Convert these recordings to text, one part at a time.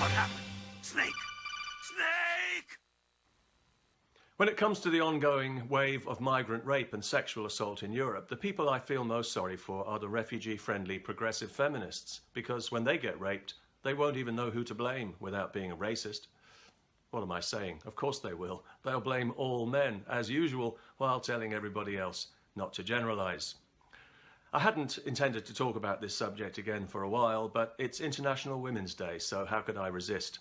What happened? Snake! Snake! When it comes to the ongoing wave of migrant rape and sexual assault in Europe, the people I feel most sorry for are the refugee-friendly progressive feminists, because when they get raped, they won't even know who to blame without being a racist. What am I saying? Of course they will. They'll blame all men, as usual, while telling everybody else not to generalise. I hadn't intended to talk about this subject again for a while, but it's International Women's Day, so how could I resist?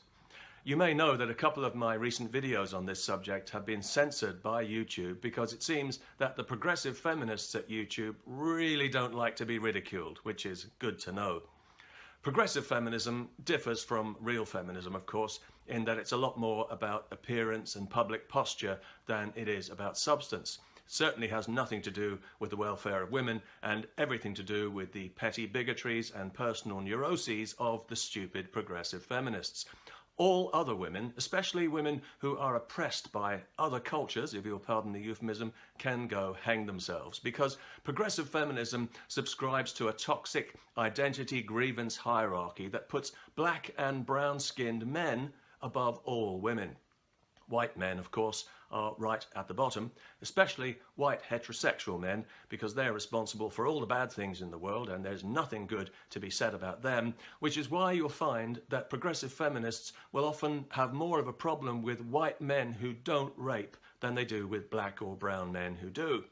You may know that a couple of my recent videos on this subject have been censored by YouTube because it seems that the progressive feminists at YouTube really don't like to be ridiculed, which is good to know. Progressive feminism differs from real feminism, of course, in that it's a lot more about appearance and public posture than it is about substance. It certainly has nothing to do with the welfare of women and everything to do with the petty bigotries and personal neuroses of the stupid progressive feminists. All other women, especially women who are oppressed by other cultures, if you'll pardon the euphemism, can go hang themselves, because progressive feminism subscribes to a toxic identity grievance hierarchy that puts black and brown-skinned men above all women. White men, of course, are right at the bottom, especially white heterosexual men, because they're responsible for all the bad things in the world and there's nothing good to be said about them, which is why you'll find that progressive feminists will often have more of a problem with white men who don't rape than they do with black or brown men who do.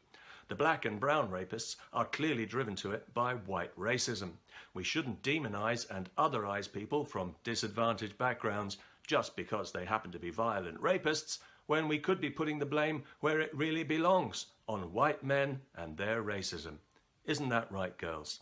The black and brown rapists are clearly driven to it by white racism. We shouldn't demonize and otherize people from disadvantaged backgrounds just because they happen to be violent rapists, when we could be putting the blame where it really belongs, on white men and their racism. Isn't that right, girls?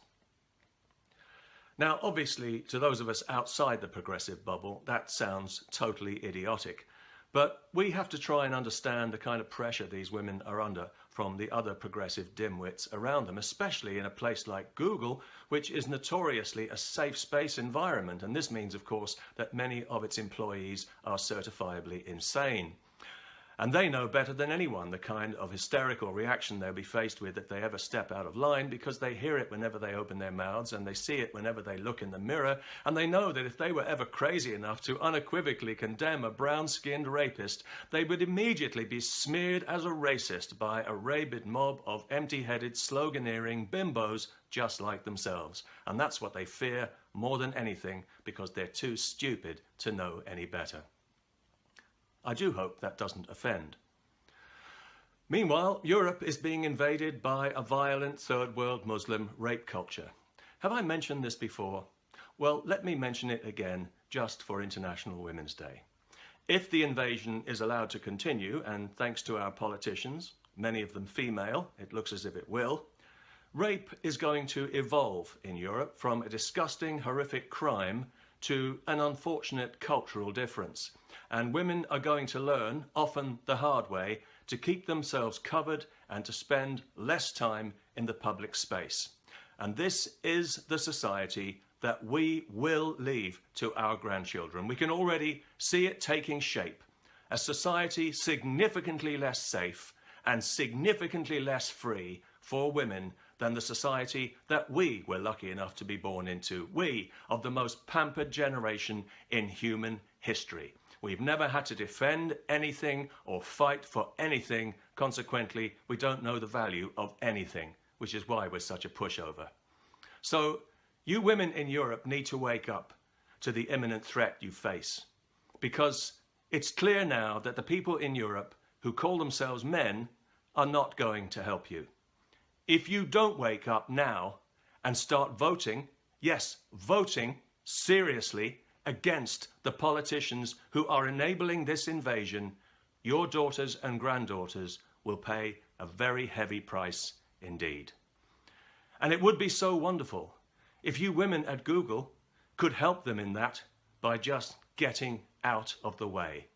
Now, obviously, to those of us outside the progressive bubble, that sounds totally idiotic. But we have to try and understand the kind of pressure these women are under from the other progressive dimwits around them, especially in a place like Google, which is notoriously a safe space environment. And this means, of course, that many of its employees are certifiably insane. And they know better than anyone the kind of hysterical reaction they'll be faced with if they ever step out of line, because they hear it whenever they open their mouths and they see it whenever they look in the mirror, and they know that if they were ever crazy enough to unequivocally condemn a brown-skinned rapist, they would immediately be smeared as a racist by a rabid mob of empty-headed, sloganeering bimbos just like themselves. And that's what they fear more than anything, because they're too stupid to know any better. I do hope that doesn't offend. Meanwhile, Europe is being invaded by a violent third world Muslim rape culture. Have I mentioned this before? Well, let me mention it again, just for International Women's Day. If the invasion is allowed to continue, and thanks to our politicians, many of them female, it looks as if it will, rape is going to evolve in Europe from a disgusting, horrific crime to an unfortunate cultural difference. And women are going to learn, often the hard way, to keep themselves covered and to spend less time in the public space. And this is the society that we will leave to our grandchildren. We can already see it taking shape. A society significantly less safe and significantly less free for women than the society that we were lucky enough to be born into. We, of the most pampered generation in human history. We've never had to defend anything or fight for anything. Consequently, we don't know the value of anything, which is why we're such a pushover. So, you women in Europe need to wake up to the imminent threat you face, because it's clear now that the people in Europe who call themselves men are not going to help you. If you don't wake up now and start voting, yes, voting seriously against the politicians who are enabling this invasion, your daughters and granddaughters will pay a very heavy price indeed. And it would be so wonderful if you women at Google could help them in that by just getting out of the way.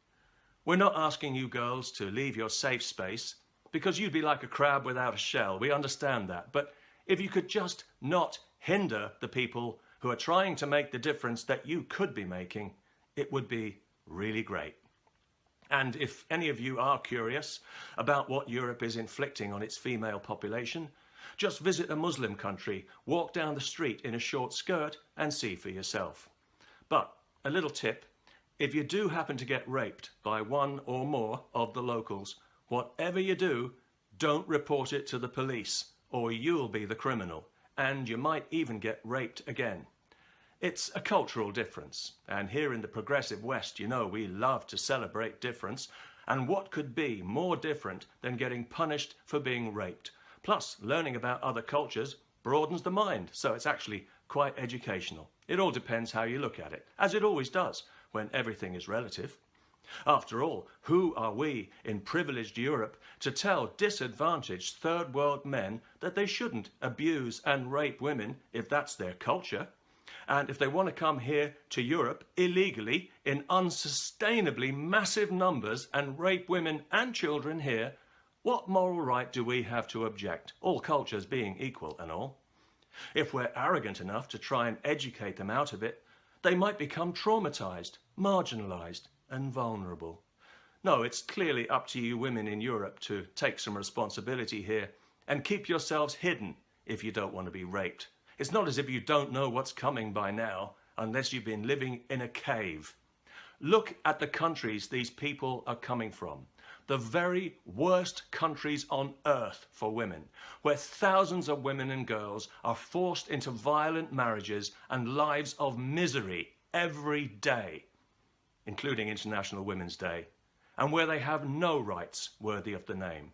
We're not asking you girls to leave your safe space, because you'd be like a crab without a shell. We understand that. But if you could just not hinder the people who are trying to make the difference that you could be making, it would be really great. And if any of you are curious about what Europe is inflicting on its female population, just visit a Muslim country, walk down the street in a short skirt and see for yourself. But a little tip, if you do happen to get raped by one or more of the locals, whatever you do, don't report it to the police, or you'll be the criminal, and you might even get raped again. It's a cultural difference, and here in the progressive West, you know, we love to celebrate difference, and what could be more different than getting punished for being raped? Plus, learning about other cultures broadens the mind, so it's actually quite educational. It all depends how you look at it, as it always does when everything is relative. After all, who are we in privileged Europe to tell disadvantaged third world men that they shouldn't abuse and rape women if that's their culture? And if they want to come here to Europe illegally in unsustainably massive numbers and rape women and children here, what moral right do we have to object, all cultures being equal and all? If we're arrogant enough to try and educate them out of it, they might become traumatized, marginalized, and vulnerable. No, it's clearly up to you women in Europe to take some responsibility here and keep yourselves hidden if you don't want to be raped. It's not as if you don't know what's coming by now, unless you've been living in a cave. Look at the countries these people are coming from. The very worst countries on earth for women, where thousands of women and girls are forced into violent marriages and lives of misery every day, including International Women's Day, and where they have no rights worthy of the name.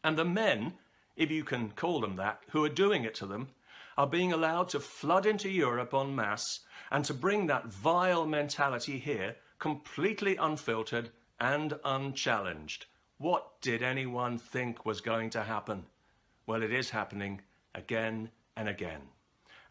And the men, if you can call them that, who are doing it to them, are being allowed to flood into Europe en masse and to bring that vile mentality here completely unfiltered and unchallenged. What did anyone think was going to happen? Well, it is happening again and again.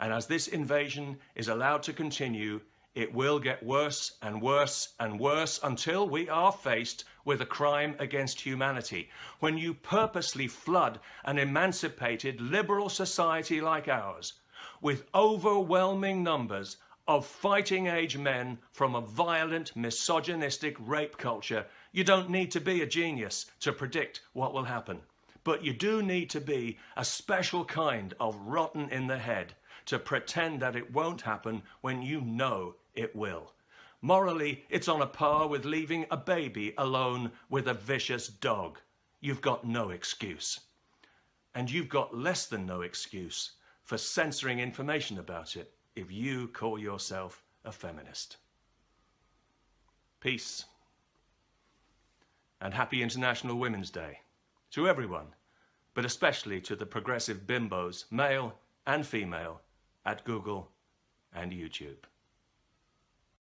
And as this invasion is allowed to continue, it will get worse and worse and worse until we are faced with a crime against humanity. When you purposely flood an emancipated liberal society like ours with overwhelming numbers of fighting-age men from a violent, misogynistic rape culture, you don't need to be a genius to predict what will happen. But you do need to be a special kind of rotten in the head to pretend that it won't happen when you know it will. Morally, it's on a par with leaving a baby alone with a vicious dog. You've got no excuse. And you've got less than no excuse for censoring information about it if you call yourself a feminist. Peace. And happy International Women's Day to everyone, but especially to the progressive bimbos, male and female, at Google and YouTube.